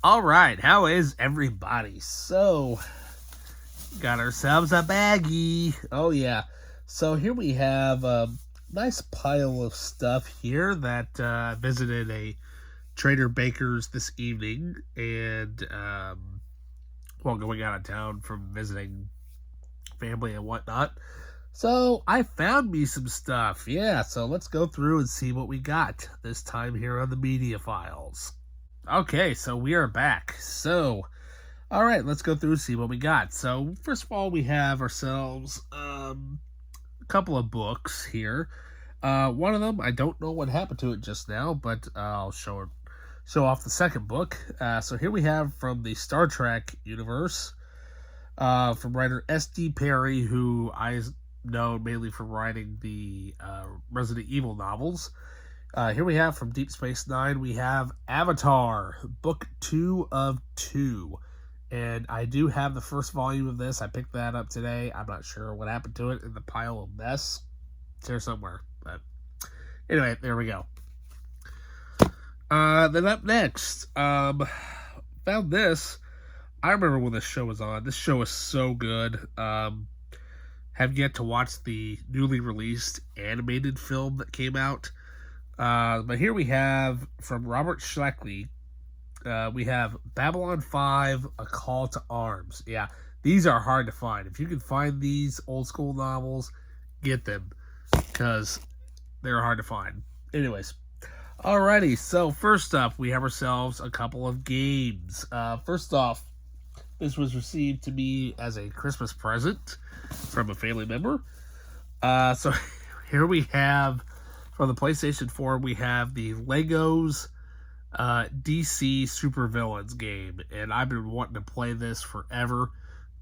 All right, how is everybody? So, got ourselves a baggie. Oh yeah. So here we have a nice pile of stuff here that I visited a Traderbaker's this evening, and while going out of town from visiting family and whatnot. So I found me some stuff. Yeah, so let's go through and see what we got this time here on the media files. Okay, so we are back. So, all right, let's go through and see what we got. So, first of all, we have ourselves a couple of books here. One of them, I don't know what happened to it just now, but I'll show off the second book. So here we have from the Star Trek universe, from writer S.D. Perry, who I know mainly from writing the Resident Evil novels. Here we have from Deep Space Nine, we have Avatar, book 2 of 2. And I do have the first volume of this. I picked that up today. I'm not sure what happened to it in the pile of mess. It's here somewhere. But anyway, there we go. Then up next, found this. I remember when this show was on. This show is so good. Have yet to watch the newly released animated film that came out. But here we have, from Robert Schlackley, we have Babylon 5, A Call to Arms. Yeah, these are hard to find. If you can find these old school novels, get them, because they're hard to find. Anyways, alrighty, so first up, we have ourselves a couple of games. First off, this was received to me as a Christmas present from a family member. So here we have, from the PlayStation 4, we have the Legos DC Supervillains game, and I've been wanting to play this forever,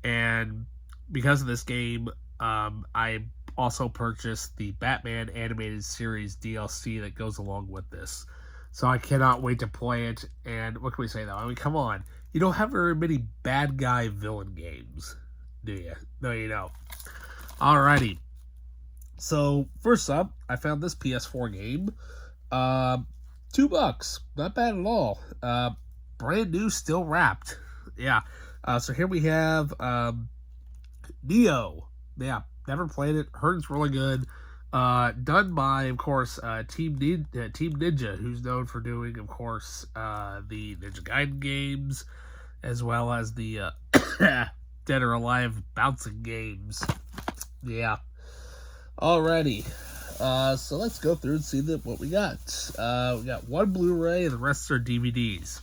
and because of this game, I also purchased the Batman animated series DLC that goes along with this, so I cannot wait to play it. And what can we say, though? I mean, come on, you don't have very many bad guy villain games, do you? No, you don't. Alrighty, so first up, I found this PS4 game. $2, not bad at all. Brand new, still wrapped. Yeah. So here we have Neo. Yeah, never played it. Heard it's really good. Done by, of course, Team Ninja, who's known for doing, of course, the Ninja Gaiden games, as well as the Dead or Alive bouncing games. Yeah. Alrighty. So let's go through and see what we got. We got one Blu-ray and the rest are DVDs.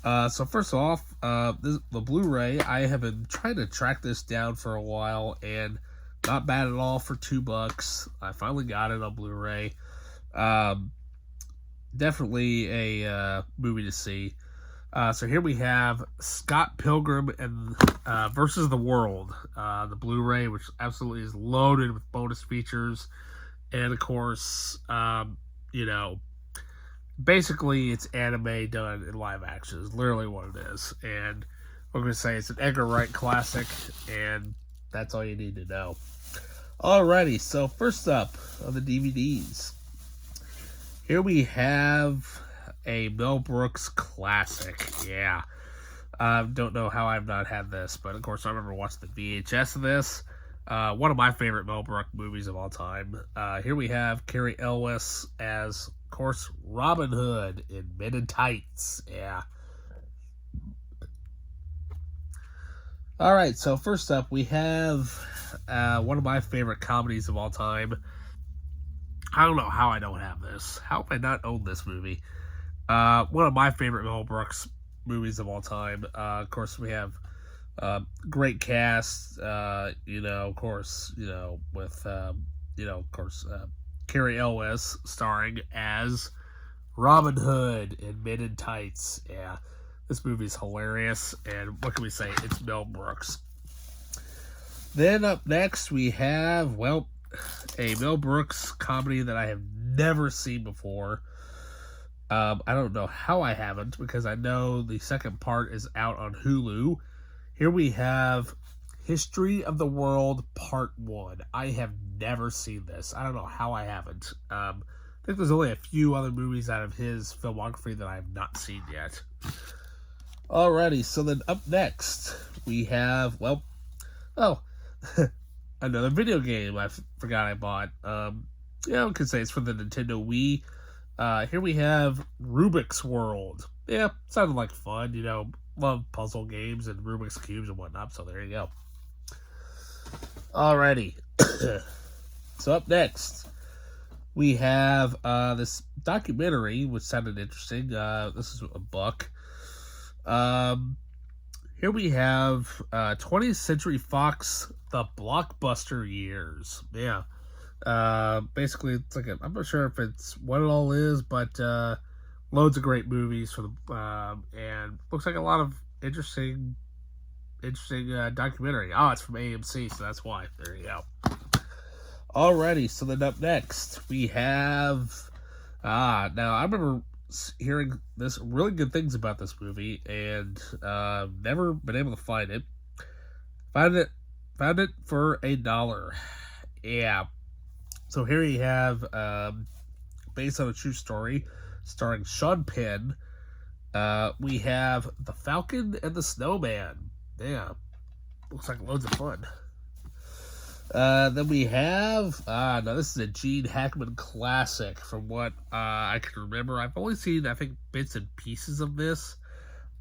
So first off, the Blu-ray, I have been trying to track this down for a while, and not bad at all for $2. I finally got it on Blu-ray. Definitely a movie to see. So here we have Scott Pilgrim and versus the World, the Blu-ray, which absolutely is loaded with bonus features. And, of course, basically it's anime done in live action is literally what it is. And I'm going to say it's an Edgar Wright classic, and that's all you need to know. Alrighty, so first up on the DVDs, here we have a Mel Brooks classic. Yeah. Don't know how I've not had this, but, of course, I remember watching the VHS of this. One of my favorite Mel Brooks movies of all time. Here we have Cary Elwes as, of course, Robin Hood in Men in Tights. Yeah. Alright, so first up, we have one of my favorite comedies of all time. I don't know how I don't have this. How have I not owned this movie? One of my favorite Mel Brooks movies of all time. Of course, we have great cast, of course, with, Cary Elwes starring as Robin Hood in Men in Tights. Yeah, this movie's hilarious, and what can we say? It's Mel Brooks. Then up next, we have, a Mel Brooks comedy that I have never seen before. I don't know how I haven't, because I know the second part is out on Hulu. Here we have History of the World Part 1. I have never seen this. I don't know how I haven't. I think there's only a few other movies out of his filmography that I have not seen yet. Alrighty, so then up next we have, well, oh, another video game I forgot I bought. I could say it's for the Nintendo Wii. Here we have Rubik's World. Yeah, sounded like fun, love puzzle games and Rubik's Cubes and whatnot, so there you go. Alrighty. So up next, we have this documentary, which sounded interesting. This is a book. Here we have 20th Century Fox, The Blockbuster Years. Yeah. Basically, it's like I'm not sure if it's what it all is, but loads of great movies for the and looks like a lot of interesting documentary. Oh, it's from AMC, so that's why. There you go. Alrighty, so then up next we have now I remember hearing this really good things about this movie and never been able to find it. Found it for $1. Yeah. So here you have based on a true story starring Sean Penn. We have The Falcon and the Snowman. Yeah. Looks like loads of fun. Then we have now this is a Gene Hackman classic from what I can remember. I've only seen, I think, bits and pieces of this.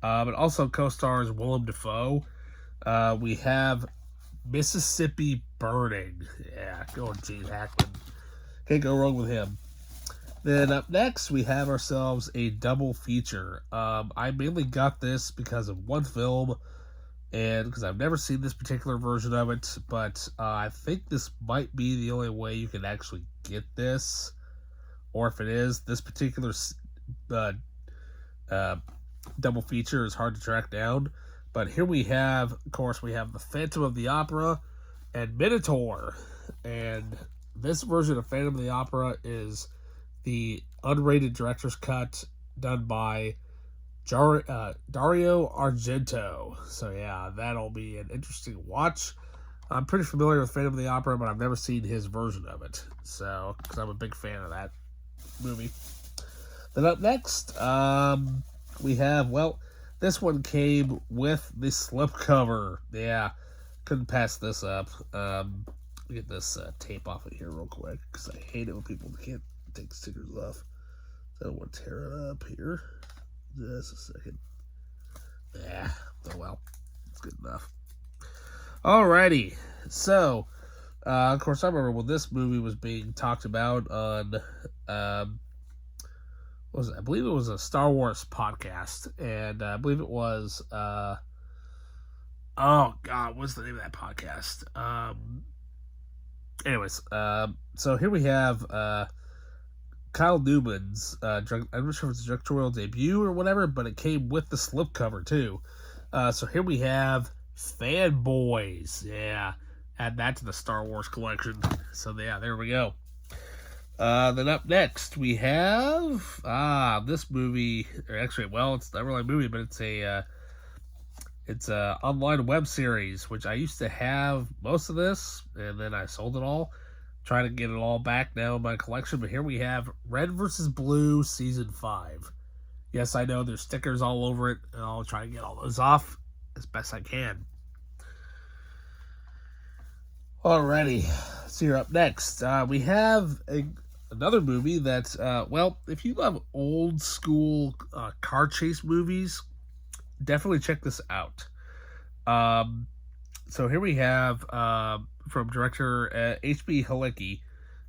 But also co-stars Willem Dafoe. We have Mississippi Burning. Yeah, go on Gene Hackman. Can't go wrong with him. Then up next, we have ourselves a double feature. I mainly got this because of one film, and because I've never seen this particular version of it, but I think this might be the only way you can actually get this, or if it is, this particular double feature is hard to track down. But here we have, of course, we have The Phantom of the Opera and Minotaur, and this version of Phantom of the Opera is the unrated director's cut done by Dario Argento. So yeah, that'll be an interesting watch. I'm pretty familiar with Phantom of the Opera, but I've never seen his version of it. So, because I'm a big fan of that movie. Then up next, we have, well, this one came with the slipcover. Yeah, couldn't pass this up. Let me get this tape off of here real quick, because I hate it when people can't take stickers off. I don't want to tear it up here. Just a second. Yeah, oh well. It's good enough. Alrighty. So, of course, I remember when this movie was being talked about on, what was it? I believe it was a Star Wars podcast. And I believe it was, oh God, what's the name of that podcast? Anyways, so here we have, Kyle Newman's I'm not sure if it's a directorial debut or whatever, but it came with the slipcover too. So here we have Fanboys. Yeah, add that to the Star Wars collection. So yeah, there we go. Then up next we have this movie. Or actually, well, it's not really a movie, but it's a online web series which I used to have most of this, and then I sold it all. Trying to get it all back now in my collection, but here we have Red vs. Blue Season 5. Yes, I know there's stickers all over it, and I'll try to get all those off as best I can. Alrighty, so you're up next. We have another movie that's, well, if you love old school car chase movies, definitely check this out. So here we have, from director H.B. Halicki.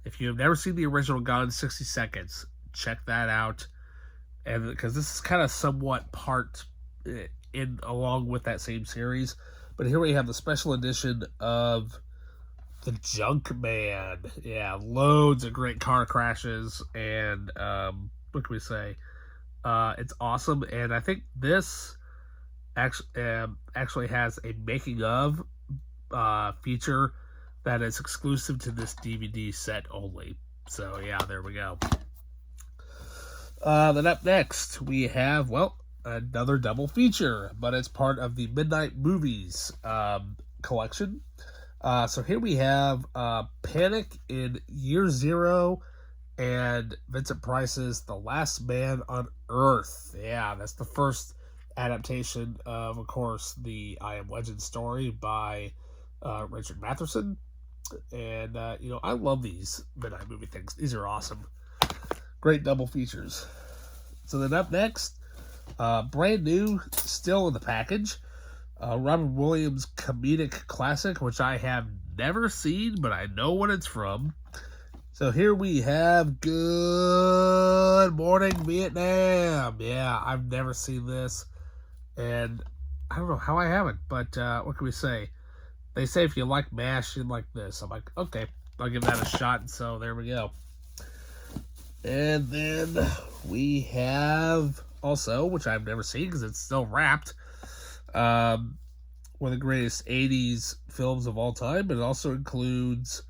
If you have never seen the original Gone in 60 Seconds, check that out. And because this is kind of somewhat part in along with that same series. But here we have the special edition of The Junk Man. Yeah, loads of great car crashes. And what can we say? It's awesome. And I think this actually has a making of feature that is exclusive to this DVD set only. So yeah, there we go. Then up next we have, well, another double feature, but it's part of the Midnight Movies collection. So here we have Panic in Year Zero and Vincent Price's The Last Man on Earth. Yeah, that's the first adaptation of course, the I Am Legend story by Richard Matheson. And, I love these midnight movie things. These are awesome. Great double features. So then up next, brand new, still in the package, Robin Williams comedic classic, which I have never seen, but I know what it's from. So here we have Good Morning Vietnam. Yeah, I've never seen this, and I don't know how I haven't, but what can we say? They say if you like MASH, you like this. I'm like, okay, I'll give that a shot, and so there we go. And then we have also, which I've never seen because it's still wrapped, one of the greatest 80s films of all time, but it also includes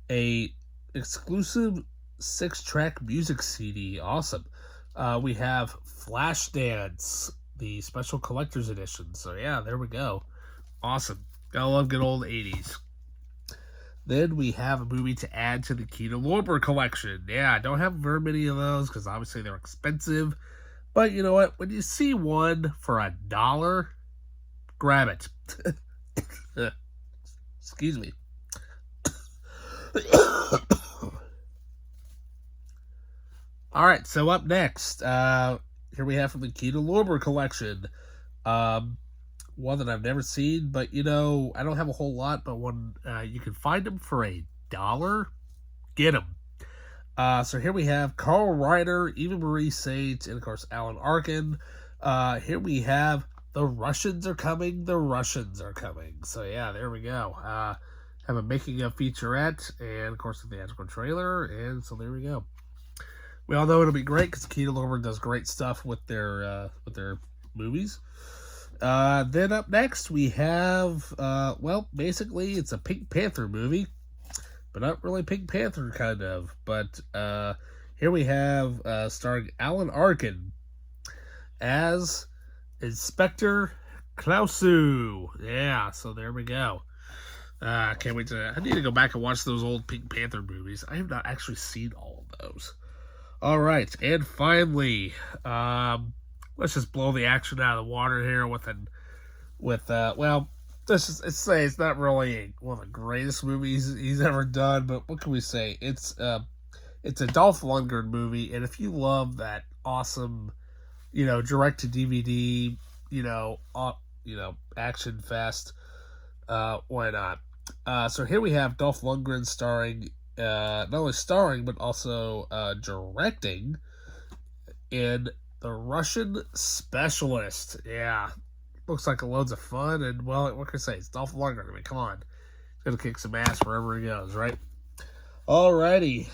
a exclusive 6-track music CD. Awesome. We have Flashdance, the special collector's edition. So yeah, there we go. Awesome. Gotta love good old 80s. Then we have a movie to add to the Kino Lorber collection. Yeah, I don't have very many of those because obviously they're expensive. But you know what? When you see one for $1, grab it. Excuse me. All right, so up next, here we have from the Kino Lorber collection. One that I've never seen, but I don't have a whole lot, but when you can find them for $1, get them. So here we have Carl Reiner, Eva Marie Saint, and of course Alan Arkin. Here we have The Russians Are Coming, The Russians Are Coming. So yeah, there we go. Have a making of featurette, and of course the theatrical trailer, and so there we go. We all know it'll be great because Kino Lorber does great stuff with their movies. Then up next we have, basically it's a Pink Panther movie, but not really Pink Panther kind of. But here we have starring Alan Arkin as Inspector Klausu. Yeah, so there we go. Can't wait I need to go back and watch those old Pink Panther movies. I have not actually seen all of those. All right, and finally, let's just blow the action out of the water here let's say it's not really one of the greatest movies he's ever done, but what can we say? It's a Dolph Lundgren movie, and if you love that awesome, direct to DVD, action fest, why not? So here we have Dolph Lundgren starring, not only starring but also directing in The Russian Specialist. Yeah, looks like loads of fun, and well, what can I say? It's Dolph Lundgren. I mean, come on, he's gonna kick some ass wherever he goes, right? Alrighty,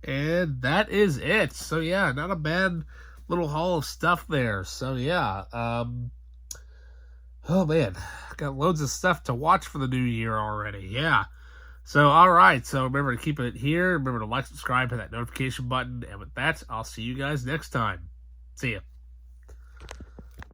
and that is it. So yeah, not a bad little haul of stuff there. So yeah, oh man, got loads of stuff to watch for the new year already. Yeah. So, alright, so remember to keep it here. Remember to like, subscribe, hit that notification button. And with that, I'll see you guys next time. See ya.